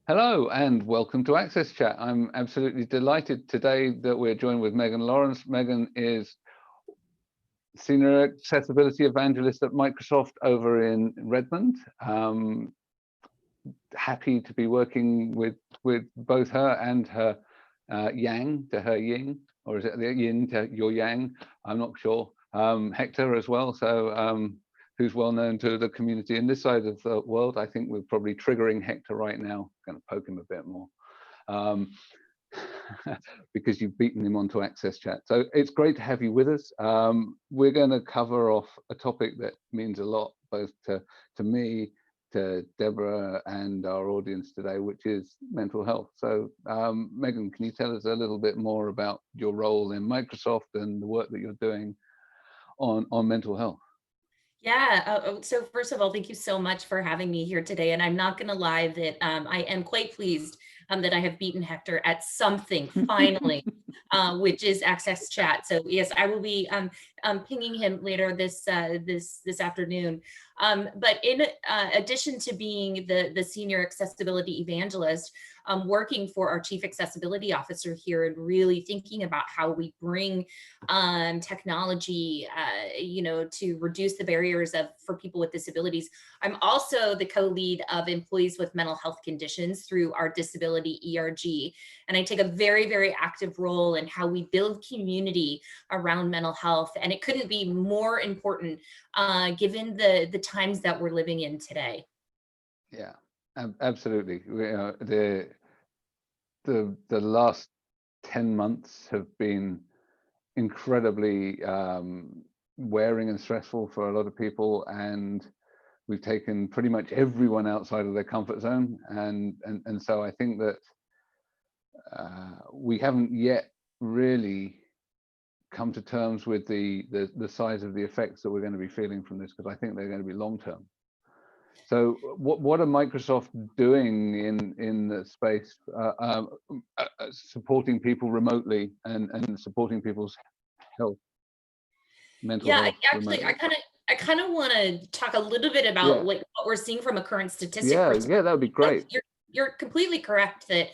Hello and welcome to Access Chat. I'm absolutely delighted today that we're joined with Megan Lawrence. Megan is Senior Accessibility Evangelist at Microsoft over in Redmond. Happy to be working with both her and her yang to her yin, or is it the yin to your yang? I'm not sure. Hector as well. So who's well known to the community in this side of the world. I think we're probably triggering Hector right now. Going to poke him a bit more because you've beaten him onto Access Chat. So it's great to have you with us. We're going to cover off a topic that means a lot both to me, to Deborah and our audience today, which is mental health. So Megan, can you tell us a little bit more about your role in Microsoft and the work that you're doing on mental health? Yeah, so first of all, thank you so much for having me here today. And I'm not going to lie that I am quite pleased that I have beaten Hector at something finally, which is Access Chat. So yes, I will be pinging him later this afternoon. But in addition to being the Senior Accessibility Evangelist, working for our Chief Accessibility Officer here and really thinking about how we bring technology, to reduce the barriers for people with disabilities. I'm also the co-lead of Employees with Mental Health Conditions through our disability ERG. And I take a very, very active role in how we build community around mental health. And it couldn't be more important given the times that we're living in today. Yeah, absolutely. The last 10 months have been incredibly wearing and stressful for a lot of people, and we've taken pretty much everyone outside of their comfort zone, and so I think that we haven't yet really come to terms with the size of the effects that we're going to be feeling from this, because I think they're going to be long term. So what are Microsoft doing in the space supporting people remotely and supporting people's health, mental health? Actually, remotely? I kind of want to talk a little bit about what we're seeing from a current statistic perspective. Yeah, that would be great. You're completely correct that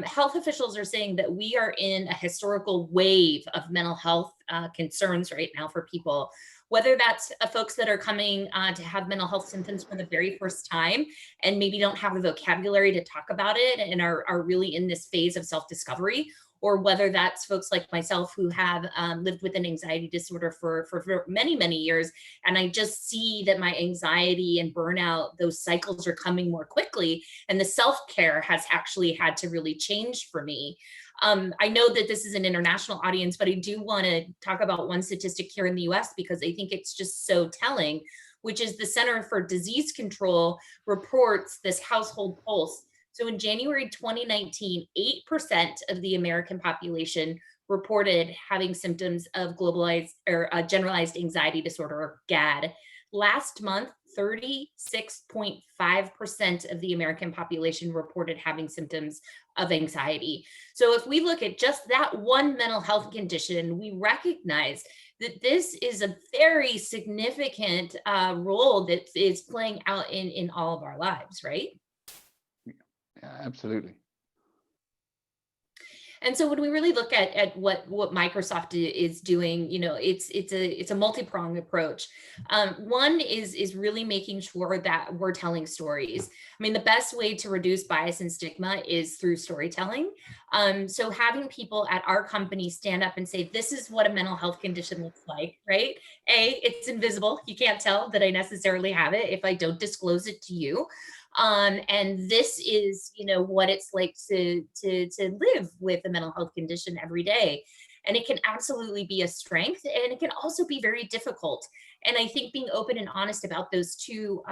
health officials are saying that we are in a historical wave of mental health concerns right now for people, whether that's folks that are coming to have mental health symptoms for the very first time and maybe don't have the vocabulary to talk about it and are really in this phase of self-discovery, or whether that's folks like myself who have lived with an anxiety disorder for many, many years. And I just see that my anxiety and burnout, those cycles are coming more quickly. And the self-care has actually had to really change for me. I know that this is an international audience, but I do want to talk about one statistic here in the US because I think it's just so telling, which is the Center for Disease Control reports this household pulse. So in January 2019, 8% of the American population reported having symptoms of globalized or generalized anxiety disorder, or GAD. Last month, 36.5% of the American population reported having symptoms of anxiety. So if we look at just that one mental health condition, we recognize that this is a very significant role that is playing out in all of our lives, right? Yeah, absolutely. And so when we really look at what Microsoft is doing, it's a multi-pronged approach. One is really making sure that we're telling stories. I mean, the best way to reduce bias and stigma is through storytelling. So having people at our company stand up and say, this is what a mental health condition looks like, right? It's invisible. You can't tell that I necessarily have it if I don't disclose it to you. And this is, what it's like to live with a mental health condition every day. And it can absolutely be a strength, and it can also be very difficult. And I think being open and honest about those two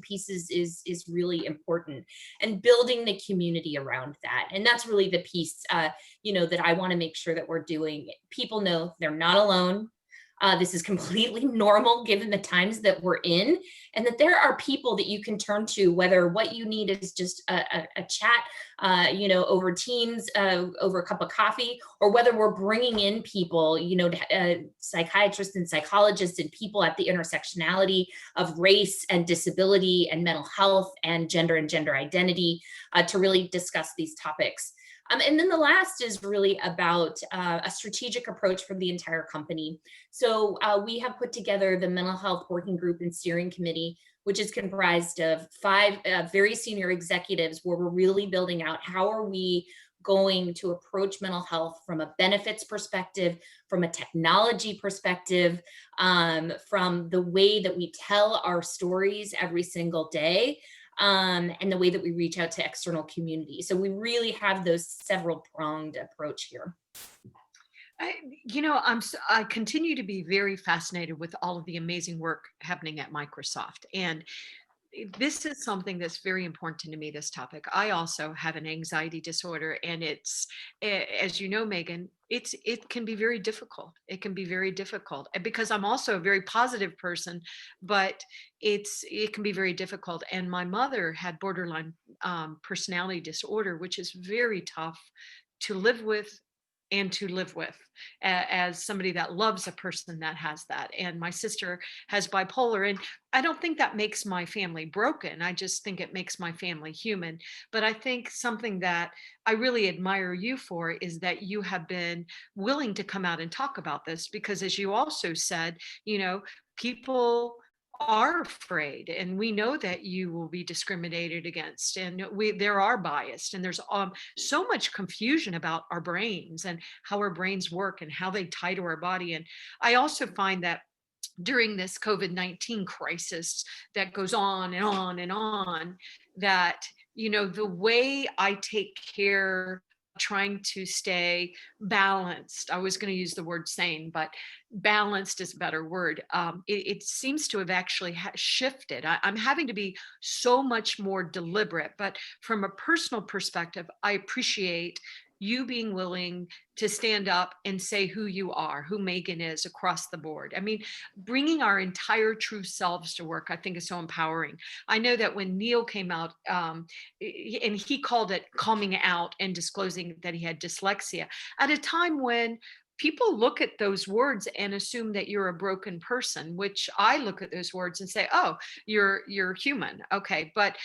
pieces is really important, and building the community around that. And that's really the piece, that I want to make sure that we're doing. People know they're not alone. This is completely normal given the times that we're in, and that there are people that you can turn to, whether what you need is just a chat, over Teams, over a cup of coffee, or whether we're bringing in people, psychiatrists and psychologists and people at the intersectionality of race and disability and mental health and gender identity to really discuss these topics. And then the last is really about a strategic approach from the entire company. So we have put together the Mental Health Working Group and Steering Committee, which is comprised of 5 very senior executives, where we're really building out how are we going to approach mental health from a benefits perspective, from a technology perspective, from the way that we tell our stories every single day, and the way that we reach out to external community. So we really have those several pronged approach here. I continue to be very fascinated with all of the amazing work happening at Microsoft. And this is something that's very important to me, this topic. I also have an anxiety disorder, and it's, as you know, Megan, it can be very difficult. It can be very difficult because I'm also a very positive person, but it can be very difficult. And my mother had borderline personality disorder, which is very tough to live with and to live with as somebody that loves a person that has that. And my sister has bipolar, and I don't think that makes my family broken. I just think it makes my family human. But I think something that I really admire you for is that you have been willing to come out and talk about this, because as you also said, people are afraid, and we know that you will be discriminated against, and there are biased, and there's so much confusion about our brains and how our brains work and how they tie to our body. And I also find that during this COVID-19 crisis that goes on and on and on, that the way I take care, trying to stay balanced. I was going to use the word sane, but balanced is a better word. It seems to have actually shifted. I'm having to be so much more deliberate, but from a personal perspective, I appreciate you being willing to stand up and say who you are, who Megan is across the board. I mean, bringing our entire true selves to work, I think is so empowering. I know that when Neil came out, and he called it coming out and disclosing that he had dyslexia at a time when people look at those words and assume that you're a broken person, which I look at those words and say, oh, you're human. Okay. But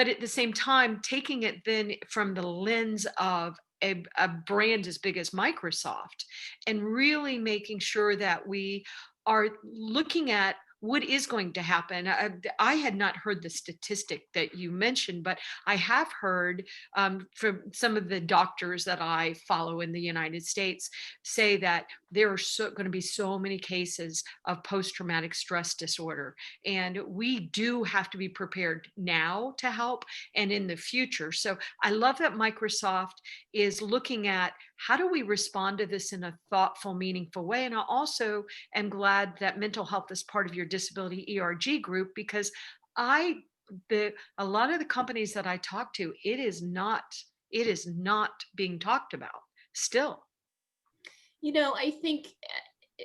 at the same time, taking it then from the lens of a brand as big as Microsoft, and really making sure that we are looking at what is going to happen. I had not heard the statistic that you mentioned, but I have heard from some of the doctors that I follow in the United States say that there are going to be so many cases of post-traumatic stress disorder. And we do have to be prepared now to help and in the future. So I love that Microsoft is looking at how do we respond to this in a thoughtful, meaningful way. And I also am glad that mental health is part of your disability ERG group, because a lot of the companies that I talk to, it is not being talked about still. I think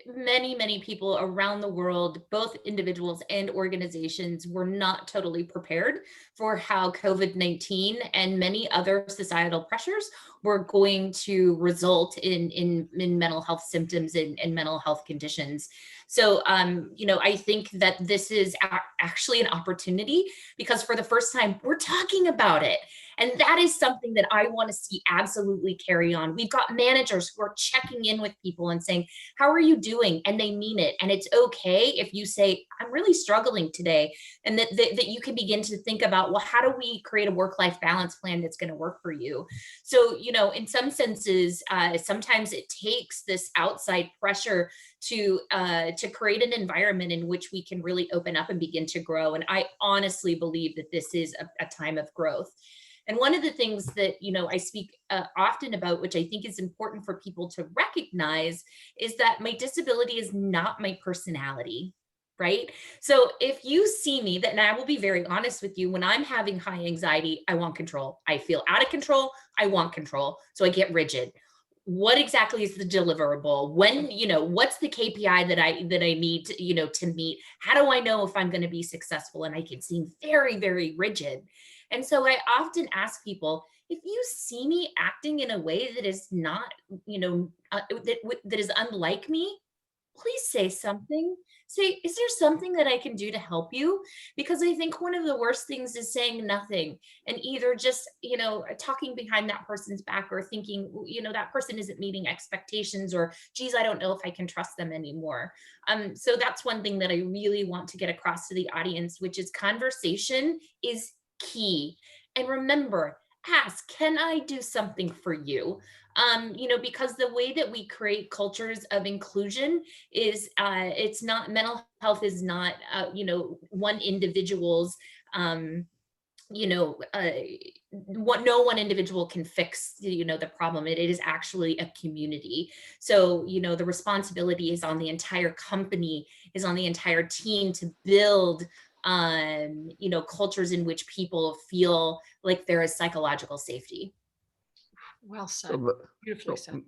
many people around the world, both individuals and organizations, were not totally prepared for how COVID-19 and many other societal pressures were going to result in mental health symptoms and mental health conditions. So, I think that this is actually an opportunity, because for the first time, we're talking about it. And that is something that I want to see absolutely carry on. We've got managers who are checking in with people and saying, how are you doing? And they mean it. And it's okay if you say, I'm really struggling today. And that you can begin to think about, well, how do we create a work-life balance plan that's going to work for you? So, in some senses, sometimes it takes this outside pressure to create an environment in which we can really open up and begin to grow. And I honestly believe that this is a time of growth. And one of the things that, I speak often about, which I think is important for people to recognize, is that my disability is not my personality, right? So if you see me, and I will be very honest with you, when I'm having high anxiety, I want control. I feel out of control. I want control. So I get rigid. what exactly is the deliverable? When, what's the KPI that I need to, to meet? How do I know if I'm going to be successful? And I can seem very, very rigid. And so I often ask people, if you see me acting in a way that is not, that is unlike me, please say something. Say, is there something that I can do to help you? Because I think one of the worst things is saying nothing and either just, talking behind that person's back or thinking, that person isn't meeting expectations, or, geez, I don't know if I can trust them anymore. So that's one thing that I really want to get across to the audience, which is conversation is key. And remember, ask, can I do something for you? Because the way that we create cultures of inclusion is it's not, mental health is not, one individual's, what no one individual can fix, the problem. It is actually a community. So, the responsibility is on the entire company, is on the entire team to build cultures in which people feel like there is psychological safety. Well So, said. Beautifully said.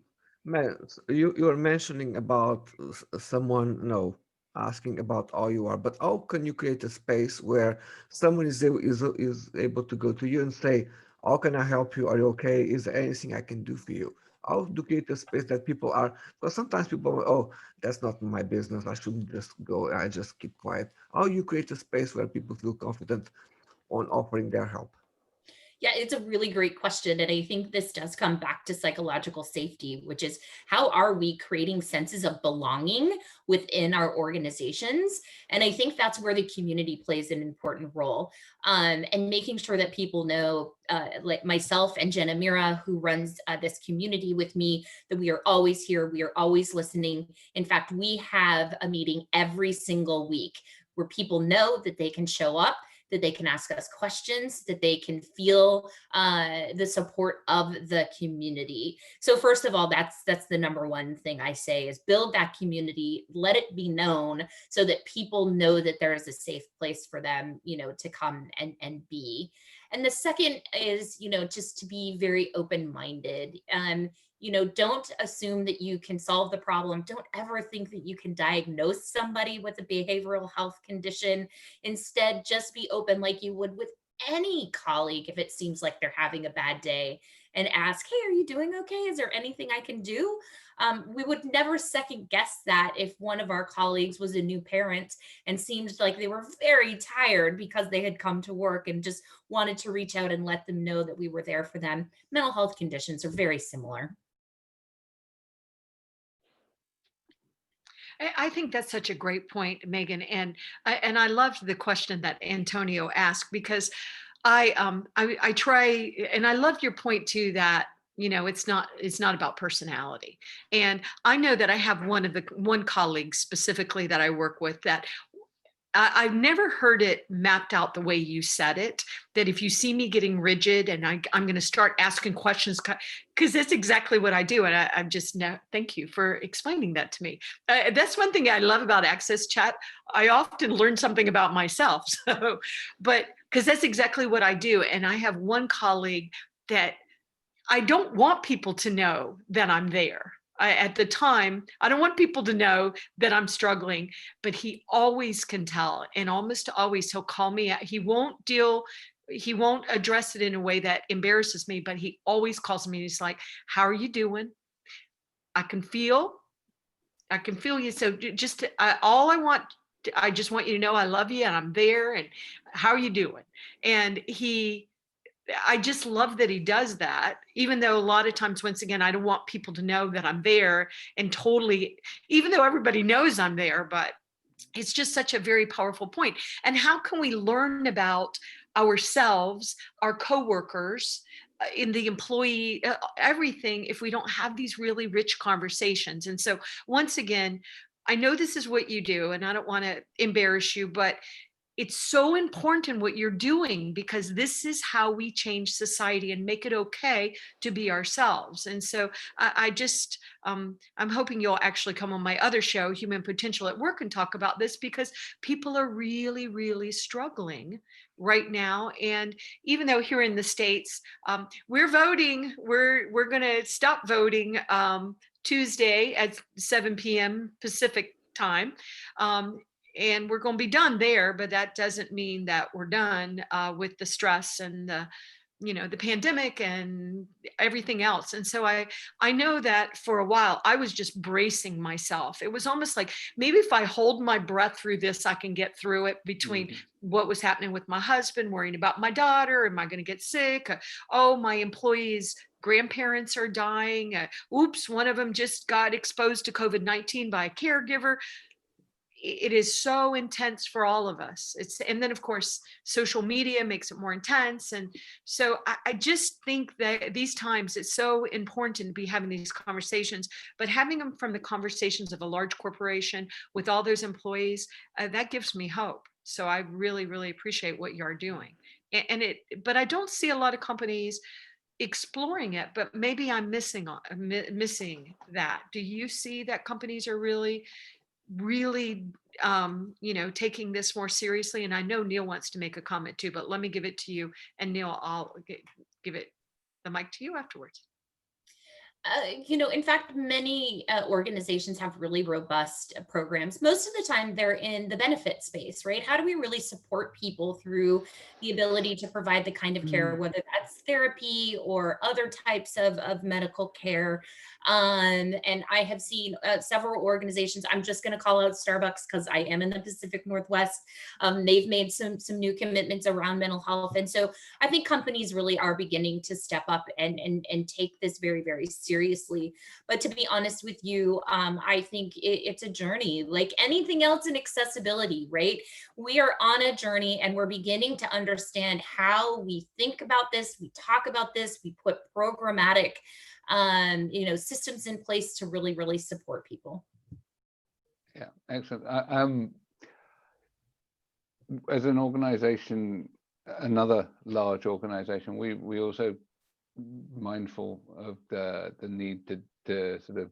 you're mentioning about someone, asking about how you are, but how can you create a space where someone is able to go to you and say, how can I help you? Are you okay? Is there anything I can do for you? How to create a space that people are, because sometimes people, oh, that's not my business. I shouldn't just go. I just keep quiet. How you create a space where people feel confident on offering their help? Yeah, it's a really great question. And I think this does come back to psychological safety, which is, how are we creating senses of belonging within our organizations? And I think that's where the community plays an important role, and making sure that people know, like myself and Jenna Mira, who runs this community with me, that we are always here. We are always listening. In fact, we have a meeting every single week where people know that they can show up, that they can ask us questions, that they can feel the support of the community. So first of all, that's the number one thing I say, is build that community, let it be known so that people know that there is a safe place for them, to come and be. And the second is, just to be very open-minded. Don't assume that you can solve the problem. Don't ever think that you can diagnose somebody with a behavioral health condition. Instead, just be open like you would with any colleague if it seems like they're having a bad day, and ask, hey, are you doing okay? Is there anything I can do? We would never second guess that if one of our colleagues was a new parent and seemed like they were very tired because they had come to work and just wanted to reach out and let them know that we were there for them. Mental health conditions are very similar. I think that's such a great point, Megan, and I loved the question that Antonio asked, because I try, and I loved your point too, that it's not about personality. And I know that I have one colleague specifically that I work with that I've never heard it mapped out the way you said it, that if you see me getting rigid and I'm going to start asking questions, because that's exactly what I do. And I'm just, thank you for explaining that to me. That's one thing I love about Access Chat. I often learn something about myself. So, but because that's exactly what I do. And I have one colleague that I don't want people to know that I'm there. At the time, I don't want people to know that I'm struggling, but he always can tell, and almost always he'll call me out. He won't address it in a way that embarrasses me, but he always calls me and he's like, how are you doing? I can feel you. So just, I just want you to know I love you and I'm there, and how are you doing? And I just love that he does that, even though a lot of times, once again, I don't want people to know that I'm there, and totally, even though everybody knows I'm there, but it's just such a very powerful point. And how can we learn about ourselves, our coworkers, in the employee, everything, if we don't have these really rich conversations? And so once again, I know this is what you do, and I don't want to embarrass you, but it's so important what you're doing, because this is how we change society and make it okay to be ourselves. And so I just, I'm hoping you'll actually come on my other show, Human Potential at Work, and talk about this, because people are really, really struggling right now. And even though here in the States, we're voting, we're going to stop voting Tuesday at 7 p.m. Pacific time. And we're going to be done there, but that doesn't mean that we're done with the stress and the pandemic and everything else. And so I know that for a while I was just bracing myself. It was almost like, maybe if I hold my breath through this, I can get through it, between what was happening with my husband, worrying about my daughter, am I going to get sick? Oh, my employees' grandparents are dying. Oops, one of them just got exposed to COVID-19 by a caregiver. It is so intense for all of us. And then of course, social media makes it more intense. And so I just think that these times it's so important to be having these conversations, but having them from the conversations of a large corporation with all those employees, that gives me hope. So I really, really appreciate what you're doing. But I don't see a lot of companies exploring it, but maybe I'm missing that. Do you see that companies are really taking this more seriously? And I know Neil wants to make a comment too, but let me give it to you. And Neil, I'll give the mic to you afterwards. In fact, many organizations have really robust programs. Most of the time they're in the benefit space, right? How do we really support people through the ability to provide the kind of care, whether that's therapy or other types of medical care? And I have seen several organizations. I'm just going to call out Starbucks because I am in the Pacific Northwest. They've made some new commitments around mental health. And so I think companies really are beginning to step up and take this very, very seriously. But to be honest with you, I think it's a journey like anything else in accessibility, right? We are on a journey and we're beginning to understand how we think about this, we talk about this, we put programmatic systems in place to really, really support people. Yeah, excellent. As an organization, another large organization, we also mindful of the need to sort of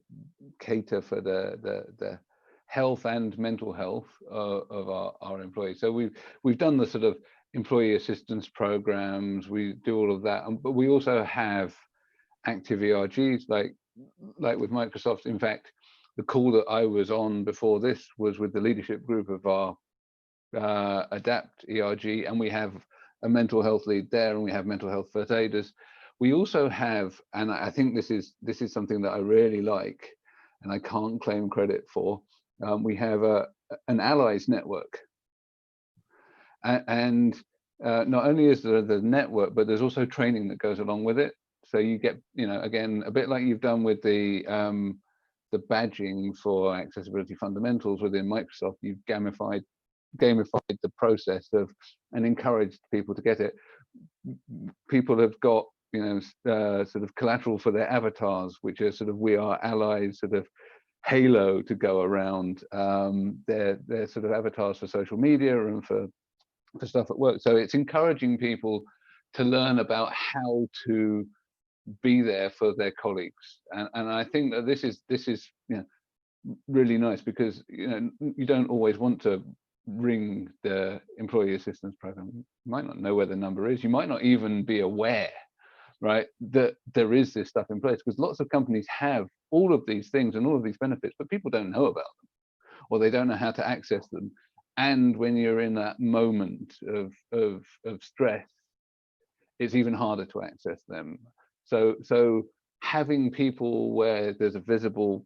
cater for the health and mental health of our employees. So we've done the sort of employee assistance programs, we do all of that, but we also have active ERGs like with Microsoft. In fact, the call that I was on before this was with the leadership group of our ADAPT ERG, and we have a mental health lead there, and we have mental health first aiders. We also have, and I think this is something that I really like, and I can't claim credit for. We have an allies network, and not only is there the network, but there's also training that goes along with it. So you get, again, a bit like you've done with the badging for accessibility fundamentals within Microsoft. You've gamified the process of and encouraged people to get it. People have got sort of collateral for their avatars, which are sort of We Are Allies sort of halo to go around their sort of avatars for social media and for stuff at work. So it's encouraging people to learn about how to be there for their colleagues, and I think that this is really nice, because you don't always want to ring the employee assistance program. You might not know where the number is, you might not even be aware, right, that there is this stuff in place, because lots of companies have all of these things and all of these benefits, but people don't know about them, or they don't know how to access them. And when you're in that moment of stress, it's even harder to access them. So having people where there's a visible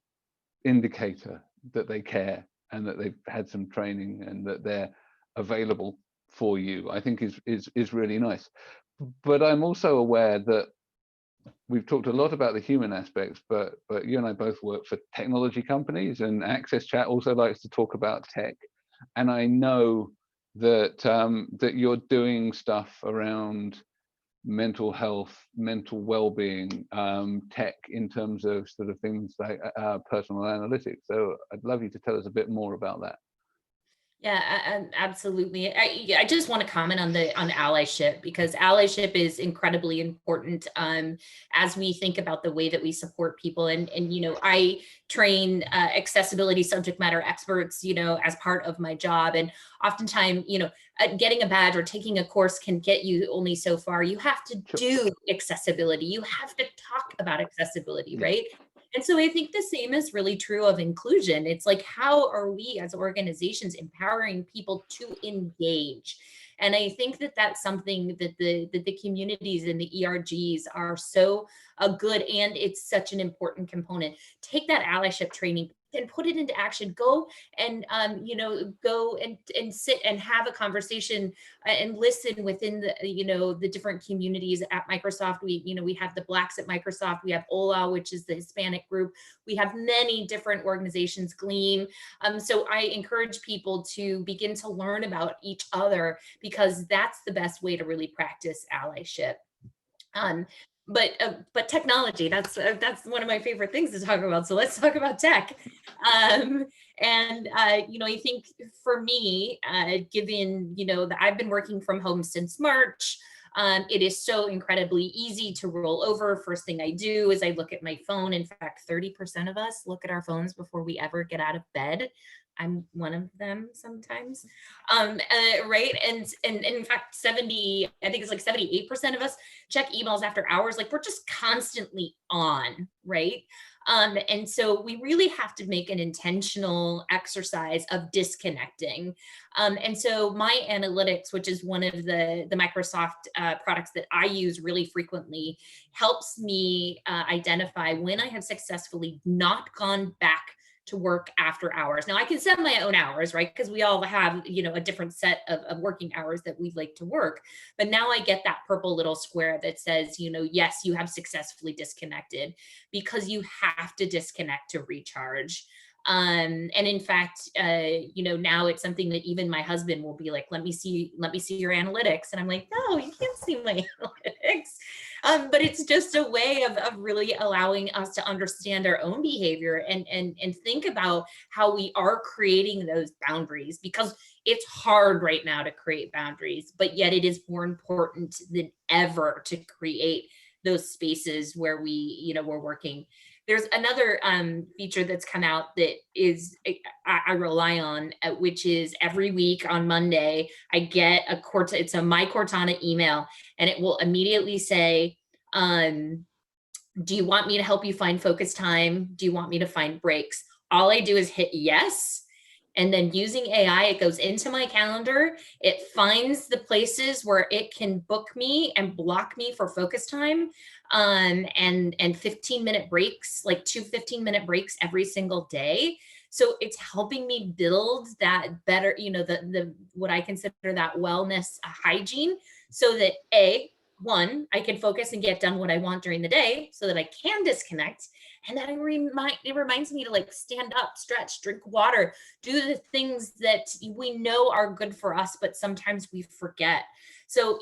indicator that they care and that they've had some training and that they're available for you, I think is really nice. But I'm also aware that we've talked a lot about the human aspects, but you and I both work for technology companies, and Access Chat also likes to talk about tech. And I know that that you're doing stuff around mental health, mental well-being, tech, in terms of sort of things like personal analytics. So I'd love you to tell us a bit more about that. Yeah, absolutely. I just want to comment on allyship, because allyship is incredibly important as we think about the way that we support people. And I train accessibility subject matter experts, as part of my job. And oftentimes, getting a badge or taking a course can get you only so far. You have to do accessibility. You have to talk about accessibility, right? And so I think the same is really true of inclusion. It's like, how are we as organizations empowering people to engage? And I think that that's something that the communities and the ERGs are so good, and it's such an important component. Take that allyship training and put it into action. Go and go and sit and have a conversation and listen within the different communities at Microsoft. We have the Blacks at Microsoft. We have OLA, which is the Hispanic group. We have many different organizations, Gleam. So I encourage people to begin to learn about each other, because that's the best way to really practice allyship. But technology, that's one of my favorite things to talk about. So let's talk about tech. I think for me, given, that I've been working from home since March, it is so incredibly easy to roll over. First thing I do is I look at my phone. In fact, 30% of us look at our phones before we ever get out of bed. I'm one of them sometimes, right? And in fact, I think it's like 78% of us check emails after hours. Like, we're just constantly on, right? And so we really have to make an intentional exercise of disconnecting. And so my analytics, which is one of the Microsoft products that I use really frequently, helps me identify when I have successfully not gone back to work after hours. Now I can set my own hours, right? Because we all have, a different set of working hours that we like to work. But now I get that purple little square that says, yes, you have successfully disconnected, because you have to disconnect to recharge. And in fact, now it's something that even my husband will be like, let me see your analytics. And I'm like, no, you can't see my analytics. But it's just a way of really allowing us to understand our own behavior and think about how we are creating those boundaries, because it's hard right now to create boundaries, but yet it is more important than ever to create those spaces where we're working. There's another feature that's come out that is I rely on, which is every week on Monday, I get it's a My Cortana email, and it will immediately say, do you want me to help you find focus time? Do you want me to find breaks? All I do is hit yes. And then using AI, it goes into my calendar. It finds the places where it can book me and block me for focus time, and 15-minute breaks, like 2 15-minute breaks every single day. So it's helping me build that better, the what I consider that wellness hygiene, so that one, I can focus and get done what I want during the day, so that I can disconnect. And then it reminds me to like stand up, stretch, drink water, do the things that we know are good for us, but sometimes we forget. So,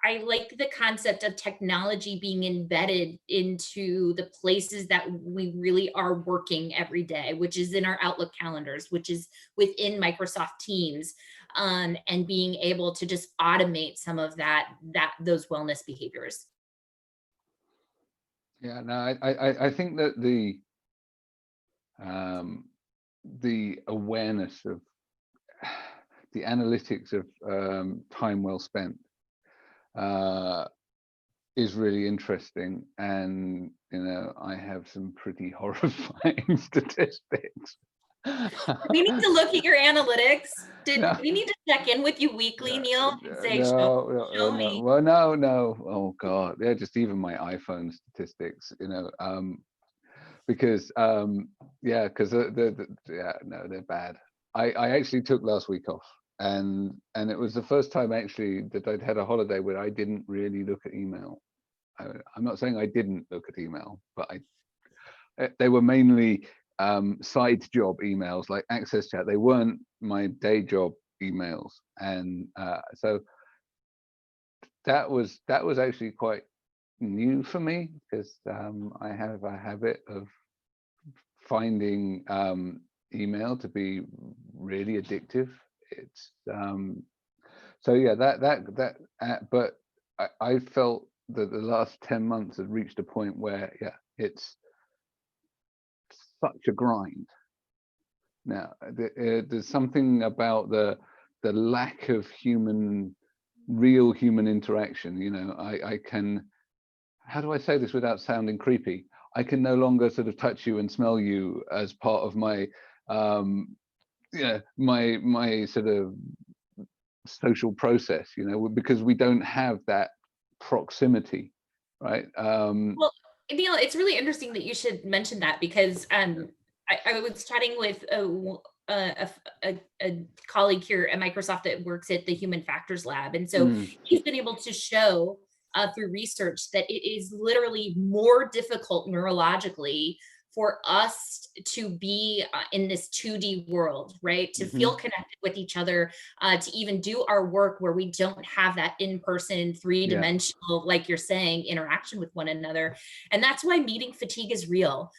I like the concept of technology being embedded into the places that we really are working every day, which is in our Outlook calendars, which is within Microsoft Teams, and being able to just automate some of those wellness behaviors. Yeah, no, I think that the awareness of the analytics of time well spent is really interesting, and I have some pretty horrifying statistics. We need to look at your analytics. No. We need to check in with you weekly, Neil, and say, show me. Well, no. Oh God, yeah, just even my iPhone statistics, because they're bad. I actually took last week off, and it was the first time actually that I'd had a holiday where I didn't really look at email. I'm not saying I didn't look at email, but they were mainly side job emails like Access Chat. They weren't my day job emails, and so that was actually quite new for me, because I have a habit of finding email to be really addictive it's so yeah, but I felt that the last 10 months had reached a point where, yeah, it's such a grind. Now, there's something about the lack of real human interaction. You know, I can, how do I say this without sounding creepy? I can no longer sort of touch you and smell you as part of my, my sort of social process, you know, because we don't have that proximity, right? Well, Neil, it's really interesting that you should mention that, because I was chatting with a colleague here at Microsoft that works at the Human Factors Lab. And so he's been able to show through research that it is literally more difficult neurologically for us to be in this 2D world, right? To feel connected with each other, to even do our work where we don't have that in-person, three-dimensional, like you're saying, interaction with one another. And that's why meeting fatigue is real.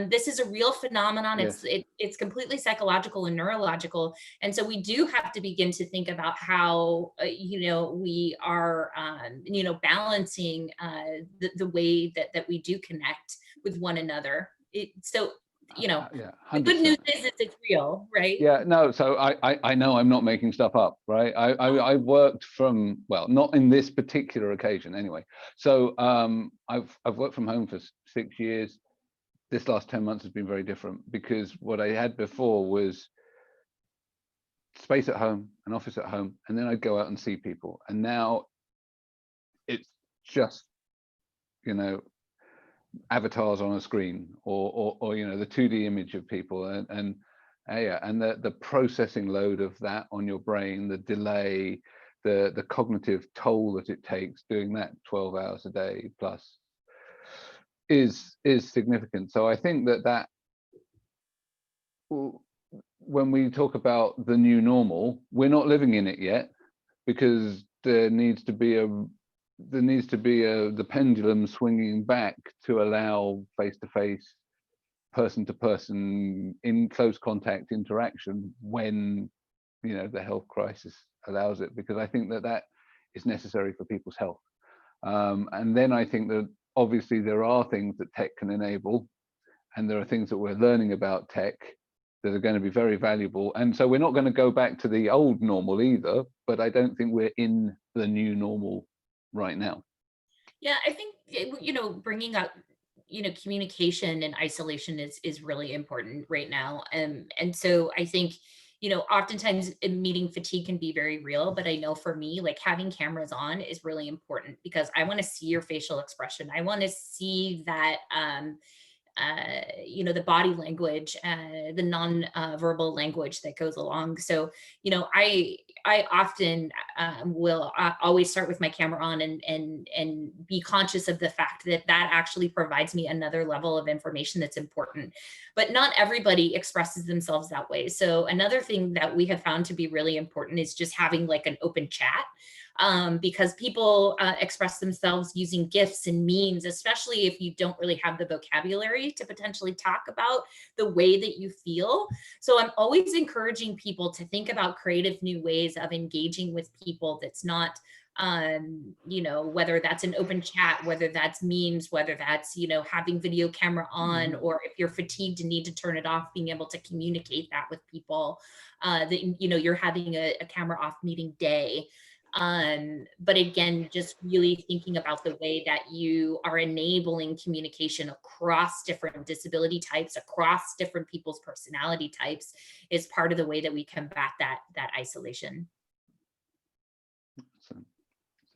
This is a real phenomenon. Yes. It's completely psychological and neurological. And so we do have to begin to think about how, we are, balancing the way that we do connect with one another. So, yeah, the good news is it's real, right? Yeah, no, so I know I'm not making stuff up, right? I worked from, well, not in this particular occasion anyway. So I've worked from home for 6 years. This last 10 months has been very different, because what I had before was space at home, an office at home, and then I'd go out and see people. And now it's just, avatars on a screen, or the 2D image of people, and the processing load of that on your brain, the delay, the cognitive toll that it takes doing that 12 hours a day plus is significant. So I think that when we talk about the new normal, we're not living in it yet, because there needs to be the pendulum swinging back to allow face-to-face, person-to-person, in close contact interaction when the health crisis allows it, because I think that is necessary for people's health. And then I think that obviously there are things that tech can enable, and there are things that we're learning about tech that are going to be very valuable. And so we're not going to go back to the old normal either, but I don't think we're in the new normal right now. Yeah, I think, bringing up, communication and isolation is really important right now. And so I think, oftentimes meeting fatigue can be very real, but I know for me, like, having cameras on is really important, because I want to see your facial expression. I want to see that, the body language, the non-verbal language that goes along. So, I often will always start with my camera on and be conscious of the fact that actually provides me another level of information that's important. But not everybody expresses themselves that way. So another thing that we have found to be really important is just having like an open chat. Because people express themselves using GIFs and memes, especially if you don't really have the vocabulary to potentially talk about the way that you feel. So I'm always encouraging people to think about creative new ways of engaging with people that's not, whether that's an open chat, whether that's memes, whether that's, having video camera on, or if you're fatigued and need to turn it off, being able to communicate that with people, that, you're having a camera off meeting day. But again, just really thinking about the way that you are enabling communication across different disability types, across different people's personality types, is part of the way that we combat that isolation.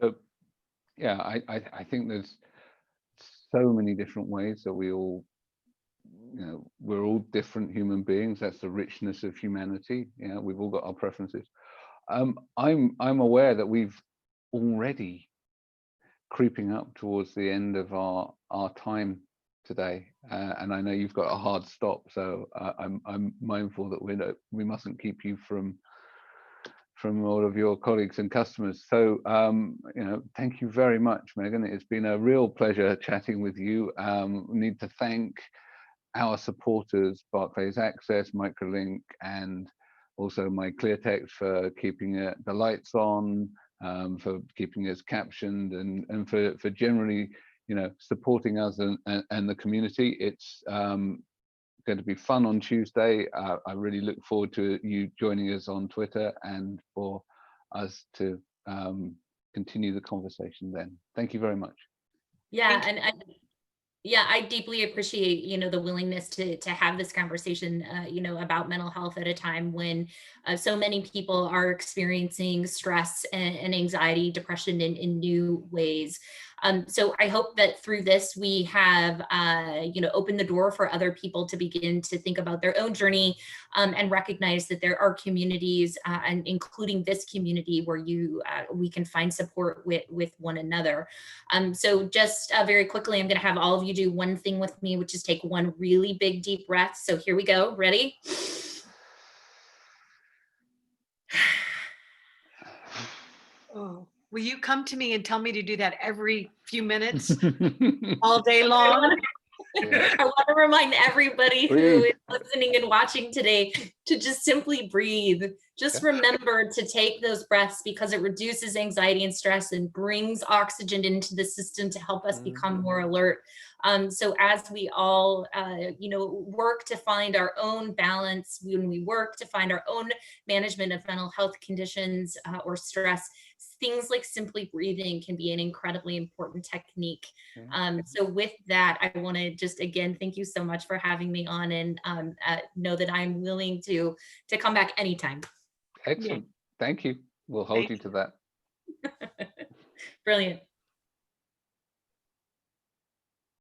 So yeah, I think there's so many different ways that we all, we're all different human beings. That's the richness of humanity. We've all got our preferences. I'm aware that we've already creeping up towards the end of our time today, and I know you've got a hard stop, so I'm mindful that we mustn't keep you from all of your colleagues and customers. So thank you very much, Megan. It's been a real pleasure chatting with you. We need to thank our supporters, Barclays Access, Microlink, and also my clear text for keeping the lights on, for keeping us captioned, and for generally, supporting us and the community. It's going to be fun on Tuesday. I really look forward to you joining us on Twitter and for us to continue the conversation then. Thank you very much. Yeah, and I deeply appreciate, the willingness to have this conversation, about mental health at a time when so many people are experiencing stress and anxiety, depression in new ways. So I hope that through this, we have, opened the door for other people to begin to think about their own journey, and recognize that there are communities, and including this community, where we can find support with one another. So just very quickly, I'm going to have all of you do one thing with me, which is take one really big, deep breath. So here we go. Ready? Oh, will you come to me and tell me to do that every few minutes, all day long? I want to remind everybody who is listening and watching today to just simply breathe. Just remember to take those breaths, because it reduces anxiety and stress and brings oxygen into the system to help us become more alert. So as we all, work to find our own balance, when we work to find our own management of mental health conditions or stress, things like simply breathing can be an incredibly important technique. So with that, I want to just again thank you so much for having me on, and know that I'm willing to come back anytime. Excellent. Thank you. We'll hold you to that. Brilliant.